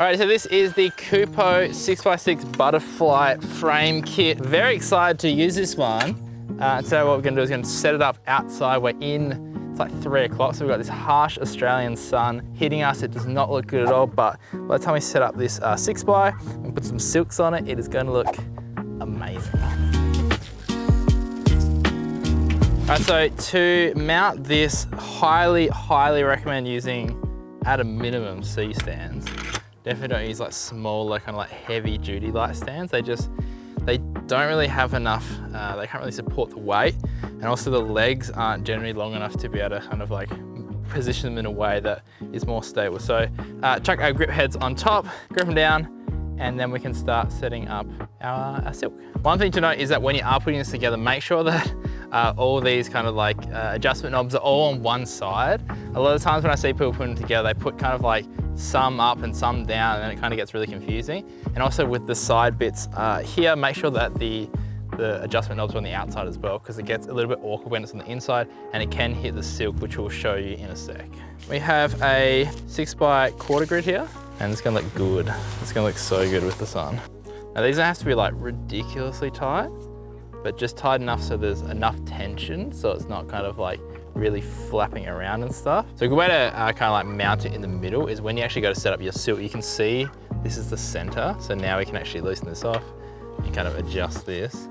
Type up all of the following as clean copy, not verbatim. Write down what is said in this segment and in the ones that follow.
All right, so this is the Kupo 6x6 Butterfly frame kit. Very excited to use this one. So what we're gonna do is gonna set it up outside. We're in, it's like 3 o'clock, so we've got this harsh Australian sun hitting us. It does not look good at all, but by the time we set up this 6x and put some silks on it, it is gonna look amazing. All right, so to mount this, highly recommend using, at a minimum, C-stands. Definitely don't use like smaller, kind of like heavy duty light stands. They don't really have enough, they can't really support the weight. And also the legs aren't generally long enough to be able to kind of like position them in a way that is more stable. So chuck our grip heads on top, grip them down, and then we can start setting up our silk. One thing to note is that when you are putting this together, make sure that all these kind of like adjustment knobs are all on one side. A lot of times when I see people putting them together, they put kind of like some up and some down, and then it kind of gets really confusing. And also with the side bits here, make sure that the adjustment knobs are on the outside as well, because it gets a little bit awkward when it's on the inside and it can hit the silk, which we'll show you in a sec. We have a 6x1/4 grid here, and it's gonna look good. It's gonna look so good with the sun. Now these don't have to be like ridiculously tight, but just tight enough so there's enough tension so it's not kind of like really flapping around and stuff. So a good way to kind of like mount it in the middle is when you actually go to set up your silk, you can see this is the center. So now we can actually loosen this off and kind of adjust this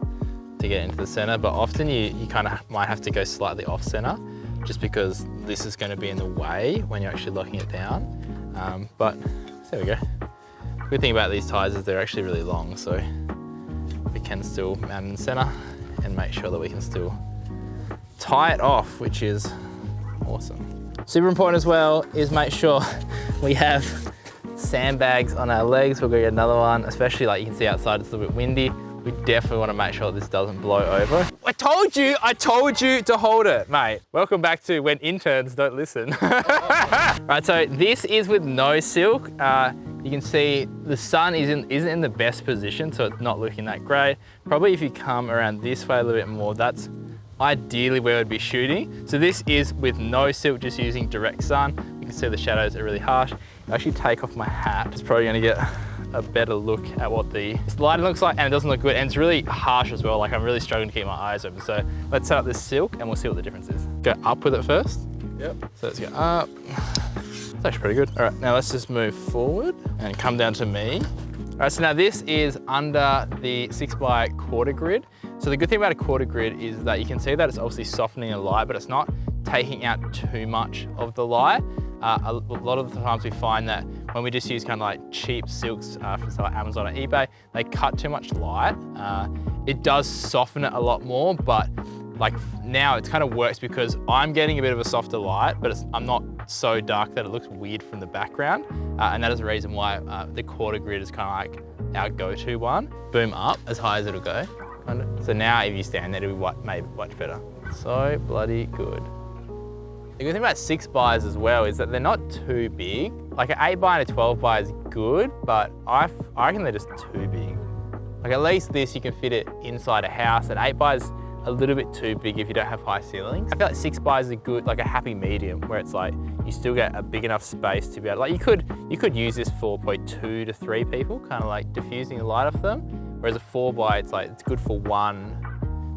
to get into the center. But often you kind of might have to go slightly off center just because this is going to be in the way when you're actually locking it down. But there we go. Good thing about these ties is they're actually really long, so we can still mount in the center and make sure that we can still tie it off, which is awesome. Super important as well is make sure we have sandbags on our legs. We're gonna get another one, especially like you can see outside, it's a little bit windy. We definitely wanna make sure this doesn't blow over. I told you to hold it, mate. Welcome back to When Interns Don't Listen. Right, so this is with no silk. You can see the sun isn't in the best position, so it's not looking that great. Probably if you come around this way a little bit more, that's ideally where we'd be shooting. So this is with no silk, just using direct sun. You can see the shadows are really harsh. If I actually take off my hat, it's probably gonna get a better look at what the lighting looks like, and it doesn't look good, and it's really harsh as well. Like I'm really struggling to keep my eyes open. So let's set up this silk and we'll see what the difference is. Go up with it first. Yep. So let's go up. It's actually pretty good. All right, now let's just move forward and come down to me. All right, so now this is under the 6x1/4 grid. So the good thing about a 1/4 grid is that you can see that it's obviously softening the light, but it's not taking out too much of the light. A lot of the times we find that when we just use kind of like cheap silks from like Amazon or eBay, they cut too much light. It does soften it a lot more, but like now it kind of works because I'm getting a bit of a softer light, but I'm not so dark that it looks weird from the background. And that is the reason why the 1/4 grid is kind of like our go-to one. Boom up as high as it'll go. So now if you stand there, it'll be maybe much better. So bloody good. The good thing about 6x's as well is that they're not too big. Like an 8x and a 12x is good, but I reckon they're just too big. Like at least this, you can fit it inside a house. An 8x is a little bit too big if you don't have high ceilings. I feel like 6x's are good, like a happy medium, where it's like you still get a big enough space to be able, like you could use this for probably 2 to 3 people, kind of like diffusing the light off them. Whereas a 4x, it's like, it's good for 1.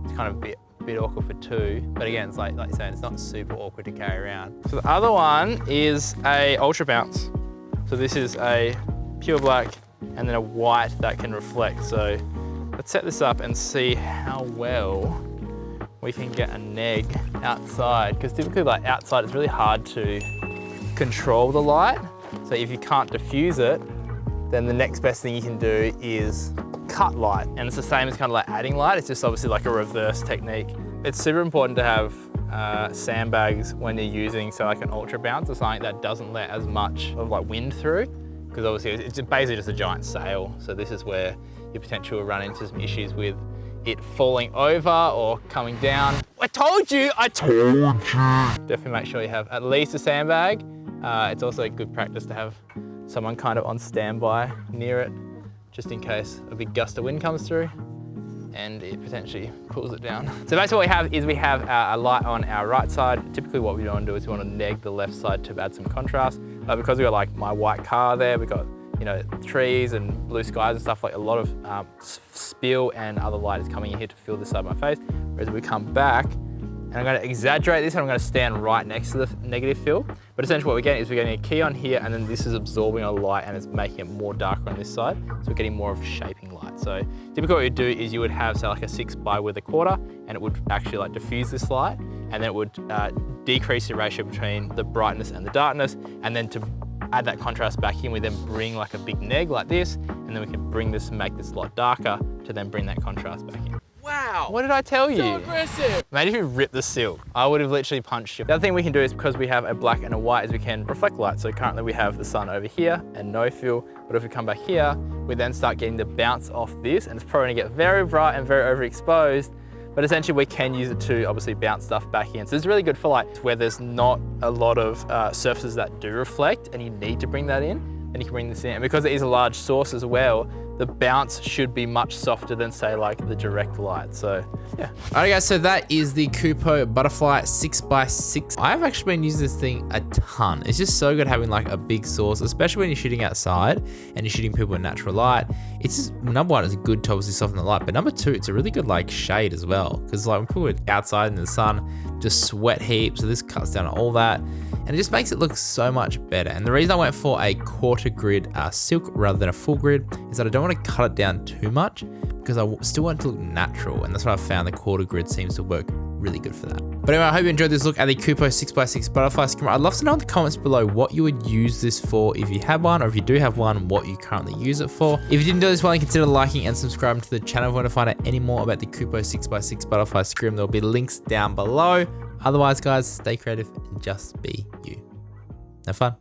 It's kind of a bit awkward for 2. But again, it's like you're saying, it's not super awkward to carry around. So the other one is a Ultra Bounce. So this is a pure black and then a white that can reflect. So let's set this up and see how well we can get a neg outside. Because typically like outside, it's really hard to control the light. So if you can't diffuse it, then the next best thing you can do is cut light. And it's the same as kind of like adding light. It's just obviously like a reverse technique. It's super important to have sandbags when you're using, so like an Ultra Bounce or something that doesn't let as much of like wind through, because obviously it's basically just a giant sail. So this is where you potentially will run into some issues with it falling over or coming down. I told you! Definitely make sure you have at least a sandbag. It's also a good practice to have someone kind of on standby near it, just in case a big gust of wind comes through and it potentially pulls it down. So basically what we have a light on our right side. Typically what we want to do is we want to neg the left side to add some contrast. But because we've got like my white car there, we've got you know, trees and blue skies and stuff, like a lot of spill and other light is coming in here to fill this side of my face. Whereas if we come back, and I'm going to exaggerate this and I'm going to stand right next to the negative fill. But essentially what we're getting is we're getting a key on here, and then this is absorbing a light and it's making it more darker on this side. So we're getting more of a shaping light. So typically what you'd do is you would have, say, like a 6x1/4, and it would actually like diffuse this light, and then it would decrease the ratio between the brightness and the darkness. And then to add that contrast back in, we then bring like a big neg like this, and then we can bring this and make this a lot darker to then bring that contrast back in. Wow, what did I tell you? So aggressive. Mate, if you ripped the silk, I would have literally punched you. The other thing we can do is, because we have a black and a white, is we can reflect light. So currently we have the sun over here and no fill, but if we come back here, we then start getting the bounce off this, and it's probably gonna get very bright and very overexposed, but essentially we can use it to obviously bounce stuff back in. So it's really good for like where there's not a lot of surfaces that do reflect and you need to bring that in, and you can bring this in. And because it is a large source as well, the bounce should be much softer than, say, like the direct light. So yeah. All right guys, so that is the Kupo Butterfly 6x6. I've actually been using this thing a ton. It's just so good having like a big source, especially when you're shooting outside and you're shooting people in natural light. It's just, number one, it's good to obviously soften the light, but number two, it's a really good like shade as well. Because like when people are outside in the sun, just sweat heaps, so this cuts down on all that. And it just makes it look so much better. And the reason I went for a quarter grid silk rather than a full grid is that I don't want to cut it down too much, because I still want it to look natural. And that's what I found the quarter grid seems to work really good for that. But anyway, I hope you enjoyed this look at the Kupo 6x6 Butterfly Scrim. I'd love to know in the comments below what you would use this for if you had one, or if you do have one, what you currently use it for. If you didn't do this well, consider liking and subscribing to the channel if you want to find out any more about the Kupo 6x6 Butterfly Scrim. There'll be links down below. Otherwise, guys, stay creative and just be you. Have fun.